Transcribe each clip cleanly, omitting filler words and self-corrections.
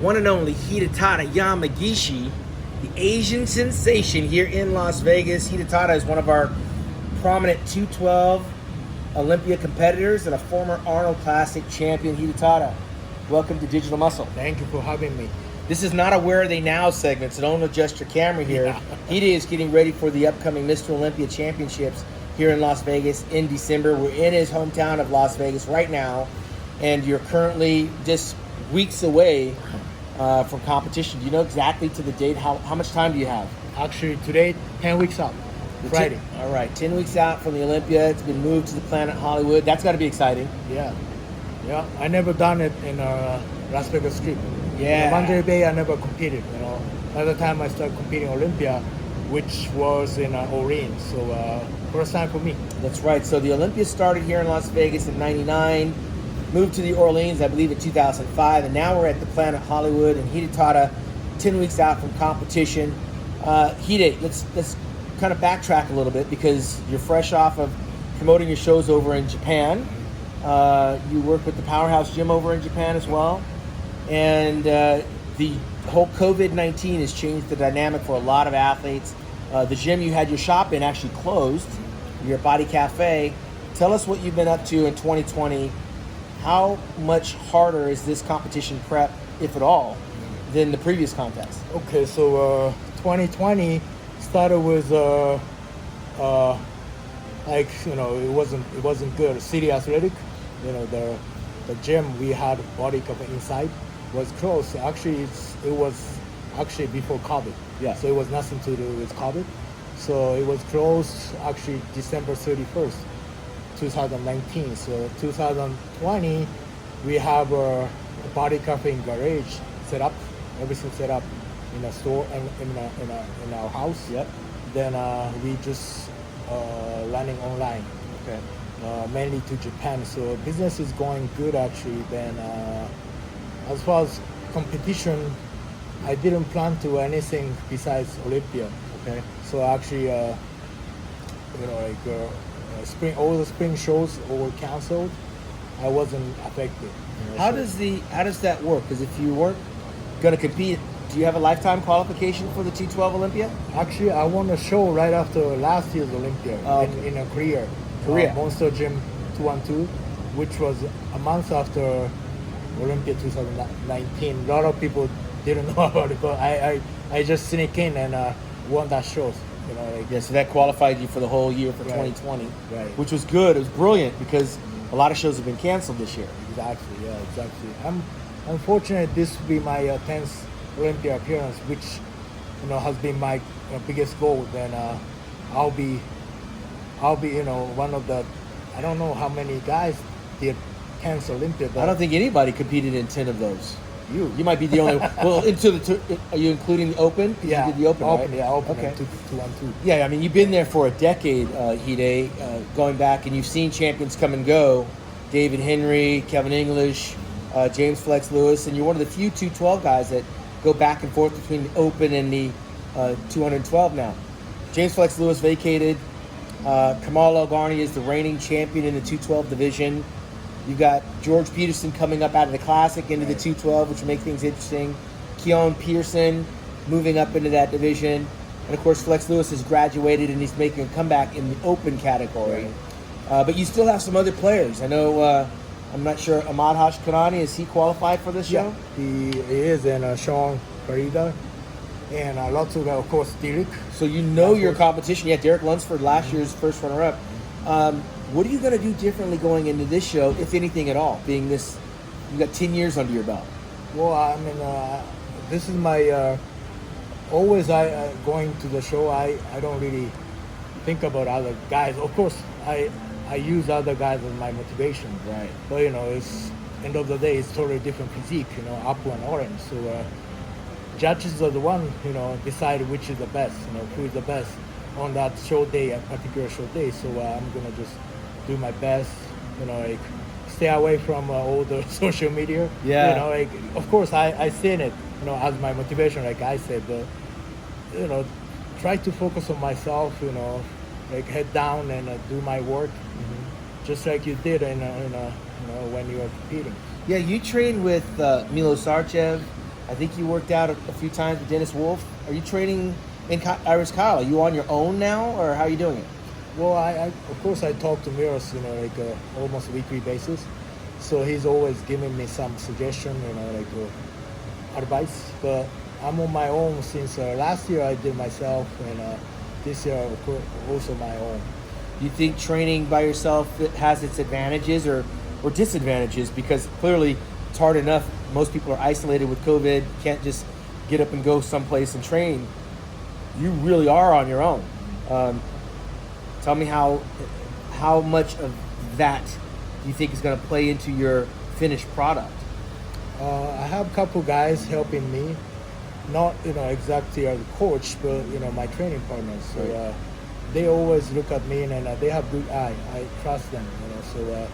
One and only Hidetada Yamagishi, the Asian sensation here in Las Vegas. Hidetada is one of our prominent 212 Olympia competitors and a former Arnold Classic champion. Hidetada, welcome to Digital Muscle. Thank you for having me. This is not a Where Are They Now segment, so don't adjust your camera here. Yeah. Hide is getting ready for the upcoming Mr. Olympia Championships here in Las Vegas in December. We're in his hometown of Las Vegas right now, and you're currently just weeks away from competition. Do you know exactly to the date? How much time do you have? Actually, today, 10 weeks out, Friday. All right, 10 weeks out from the Olympia. It's been moved to the Planet Hollywood. That's got to be exciting. Yeah. I never done it in Las Vegas Strip. Yeah. In Mandalay Bay, I never competed. By the time I started competing Olympia, which was in Orleans, so first time for me. That's right. So the Olympia started here in Las Vegas in '99. Moved to the Orleans, I believe, in 2005, and now we're at the Planet Hollywood, and Hidetada, 10 weeks out from competition. Hide, let's kind of backtrack a little bit because you're fresh off of promoting your shows over in Japan. You work with the Powerhouse Gym over in Japan as well, and the whole COVID-19 has changed the dynamic for a lot of athletes. The gym you had your shop in actually closed, your Body Cafe. Tell us what you've been up to in 2020. How much harder is this competition prep, if at all, than the previous contest? Okay, so 2020 started with it wasn't good. City Athletic, the gym we had body cover inside was closed. Actually, it was actually before COVID. Yeah. So it was nothing to do with COVID. So it was closed actually December 31st. 2019. So 2020, we have a body cafe in garage set up, everything set up in a store and in our house. Yep. Then we just running online. Okay. Mainly to Japan. So business is going good actually. Then as far as competition, I didn't plan to anything besides Olympia. Okay. So actually, all the spring shows were canceled. I wasn't affected. How does that work? Because if you weren't going to compete, do you have a lifetime qualification for the 212 Olympia? Actually, I won a show right after last year's Olympia in Korea. Monster Gym 212, which was a month after Olympia 2019. A lot of people didn't know about it, but I just sneak in and won that show. Yeah, so that qualified you for the whole year for 2020, which was good. It was brilliant because a lot of shows have been canceled this year. Exactly. I'm fortunate this will be my 10th Olympia appearance, which has been my biggest goal. Then I'll be one of the, I don't know how many guys did 10th Olympia. But I don't think anybody competed in 10 of those. You might be the only one. Well, are you including the Open? Yeah, you did the Open, right? Yeah, Open. Okay. 212. Yeah, I mean, you've been there for a decade, Hide, going back, and you've seen champions come and go. David Henry, Kevin English, James Flex Lewis, and you're one of the few 212 guys that go back and forth between the Open and the 212 now. James Flex Lewis vacated. Kamal El-Garni is the reigning champion in the 212 division. You've got George Peterson coming up out of the Classic into the 212, which will make things interesting. Keon Pearson moving up into that division. And, of course, Flex Lewis has graduated, and he's making a comeback in the Open category. But you still have some other players. I know, I'm not sure, Ahmad Hashkanani, is he qualified for this show? He is, and Sean Farida. And lots of course, Derek. So you know your competition. Yeah, Derek Lunsford, last year's first runner-up. What are you going to do differently going into this show, if anything at all, being this, you got 10 years under your belt? Well, I mean, this is my, always going to the show, I don't really think about other guys. Of course, I use other guys as my motivation. Right. But, it's, end of the day, it's totally different physique, apple and orange. So judges are the one, decide which is the best, who is the best on that show day, a particular show day. So I'm going to just do my best, stay away from all the social media. Yeah. Of course, I seen it, as my motivation, like I said, but, try to focus on myself, like head down and do my work, just like you did when you were competing. Yeah, you trained with Milo Sarchev. I think you worked out a few times with Dennis Wolf. Are you training in Iris Kyle? Are you on your own now, or how are you doing it? Well, I of course I talk to Miros, almost weekly basis. So he's always giving me some suggestion, advice. But I'm on my own since last year I did myself, and this year of course also my own. Do you think training by yourself has its advantages or disadvantages? Because clearly it's hard enough. Most people are isolated with COVID. You can't just get up and go someplace and train. You really are on your own. Tell me how much of that do you think is going to play into your finished product? I have a couple guys helping me, not exactly as a coach, but my training partners. So Right. they always look at me and they have good eye. I trust them. So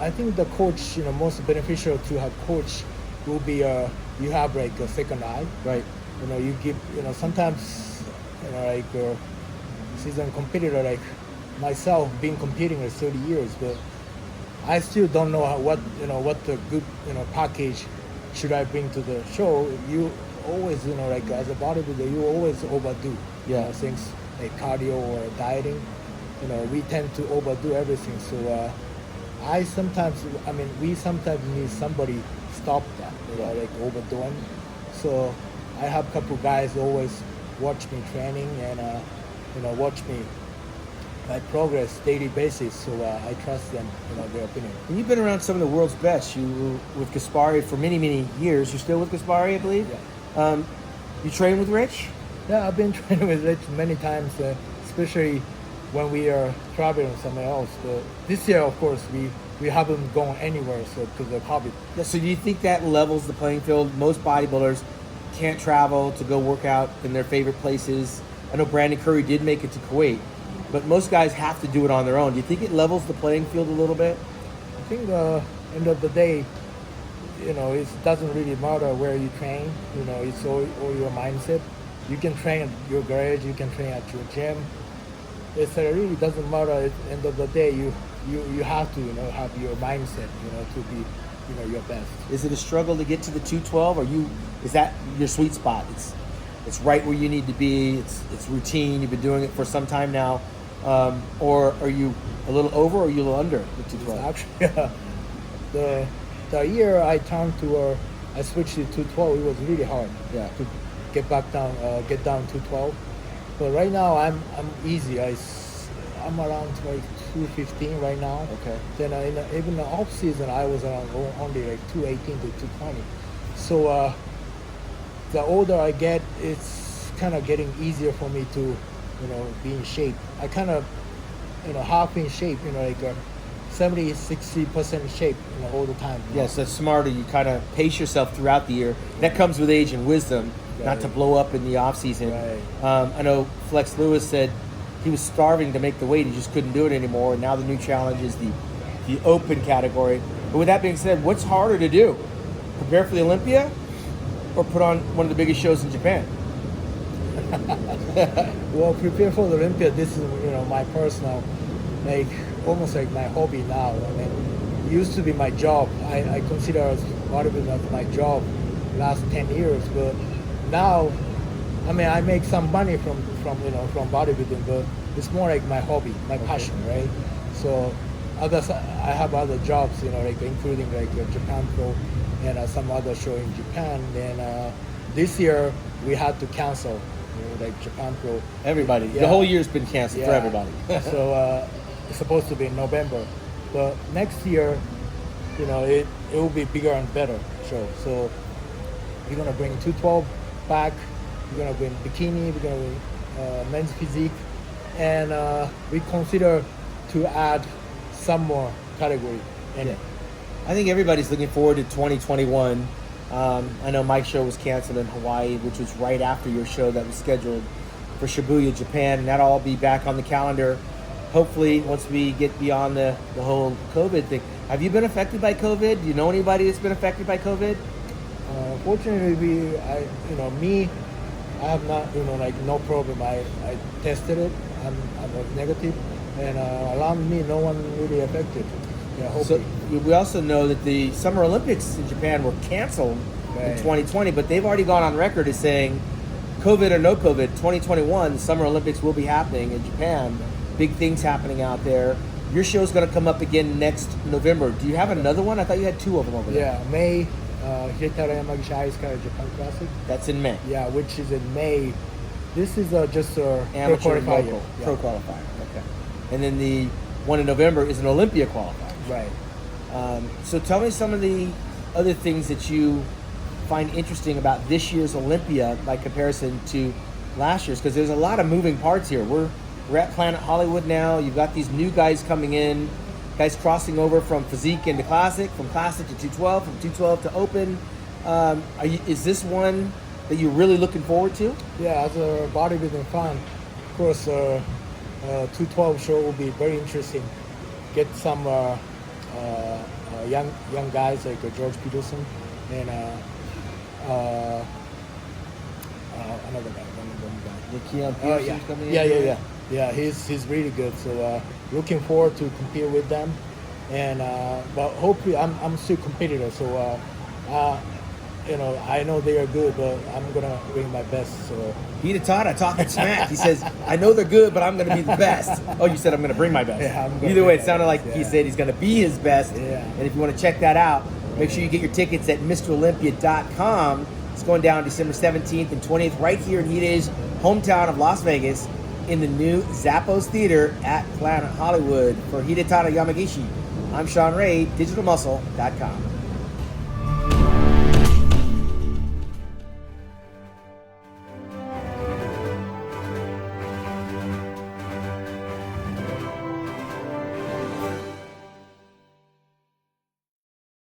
I think the coach, most beneficial to have coach will be you have like a second eye. Right. You give sometimes seasoned competitor like myself been competing for 30 years, but I still don't know what the good package should I bring to the show. You always as a bodybuilder you always overdo things like cardio or dieting. We tend to overdo everything. So we sometimes need somebody stop that, overdoing. So I have a couple guys always watch me training and watch me my progress daily basis. So I trust them, their opinion. And you've been around some of the world's best. You were with Gaspari for many, many years. You're still with Gaspari, I believe? Yeah. You train with Rich? Yeah, I've been training with Rich many times, especially when we are traveling somewhere else. But this year, of course, we haven't gone anywhere because of COVID. Yeah, so do you think that levels the playing field? Most bodybuilders can't travel to go work out in their favorite places. I know Brandon Curry did make it to Kuwait, but most guys have to do it on their own. Do you think it levels the playing field a little bit? I think end of the day, it doesn't really matter where you train. It's all your mindset. You can train at your garage, you can train at your gym. It really doesn't matter. At the end of the day, you have to have your mindset to be your best. Is it a struggle to get to the 212, or is that your sweet spot? It's right where you need to be. It's routine. You've been doing it for some time now, or are you a little over or are you a little under the 212? Actually, the year I turned to I switched to 212. It was really hard. Yeah. To get down 212. But right now I'm easy. I'm around like 215 right now. Okay. Then even the off season I was around only like 218 to 220. So the older I get, it's kind of getting easier for me to be in shape. I kind of half in shape, 70-60% shape all the time. Yes, that's smarter. You kind of pace yourself throughout the year. That comes with age and wisdom, not to blow up in the off season. Right. I know Flex Lewis said he was starving to make the weight. He just couldn't do it anymore. And now the new challenge is the open category. But with that being said, what's harder to do? Prepare for the Olympia or put on one of the biggest shows in Japan? Well, prepare for the Olympia. This is my personal, almost like my hobby now. It used to be my job. I consider bodybuilding as my job last 10 years, but now I make some money from bodybuilding, but it's more like my hobby, my passion, right? So I have other jobs, including Japan Pro and some other show in Japan. And this year we had to cancel, Japan Pro. Everybody. Yeah. The whole year's been canceled for everybody. So it's supposed to be in November, but next year, it will be bigger and better show. So we're gonna bring 212 back. We're gonna bring bikini. We're gonna bring men's physique, and we consider to add some more category in it. I think everybody's looking forward to 2021. I know my show was canceled in Hawaii, which was right after your show that was scheduled for Shibuya, Japan, and that'll all be back on the calendar. Hopefully, once we get beyond the whole COVID thing. Have you been affected by COVID? Do you know anybody that's been affected by COVID? Fortunately, me I have not, like no problem. I tested it. I was negative, and around me, no one really affected. Yeah, So hopefully. we also know that the Summer Olympics in Japan were canceled in Right. 2020, but they've already gone on record as saying, COVID or no COVID, 2021, the Summer Olympics will be happening in Japan. Big things happening out there. Your show's going to come up again next November. Do you have another one? I thought you had two of them over there. Yeah, May, Hidetada Yamagishi Ice Sky Japan Classic. That's in May. Yeah, which is in May. This is just a Amateur pro and qualifier. local. Yeah. Pro qualifier. Okay. And then the one in November is an Olympia qualifier. Right. So tell me some of the other things that you find interesting about this year's Olympia by comparison to last year's, because there's a lot of moving parts here. We're at Planet Hollywood now. You've got these new guys coming in, guys crossing over from physique into classic, from classic to 212, from 212 to open. Is this one that you're really looking forward to? Yeah, as a bodybuilding fan, of course, 212 show will be very interesting. Get some young guys like George Peterson and another guy. The Keon Oh Pearson's yeah, coming in? yeah. He's really good. So looking forward to compete with them, and but hopefully I'm still competitor. So I know they are good, but I'm gonna bring my best. So Hidetada talking smack. He says, I know they're good, but I'm going to be the best. Oh, you said I'm going to bring my best. Yeah, I'm gonna Either way, bring it my sounded best, like he yeah. said he's going to be his best. Yeah. And if you want to check that out, make sure you get your tickets at MrOlympia.com. It's going down December 17th and 20th right here in Hide's hometown of Las Vegas in the new Zappos Theater at Planet Hollywood. For Hidetada Yamagishi, I'm Sean Ray, digitalmuscle.com.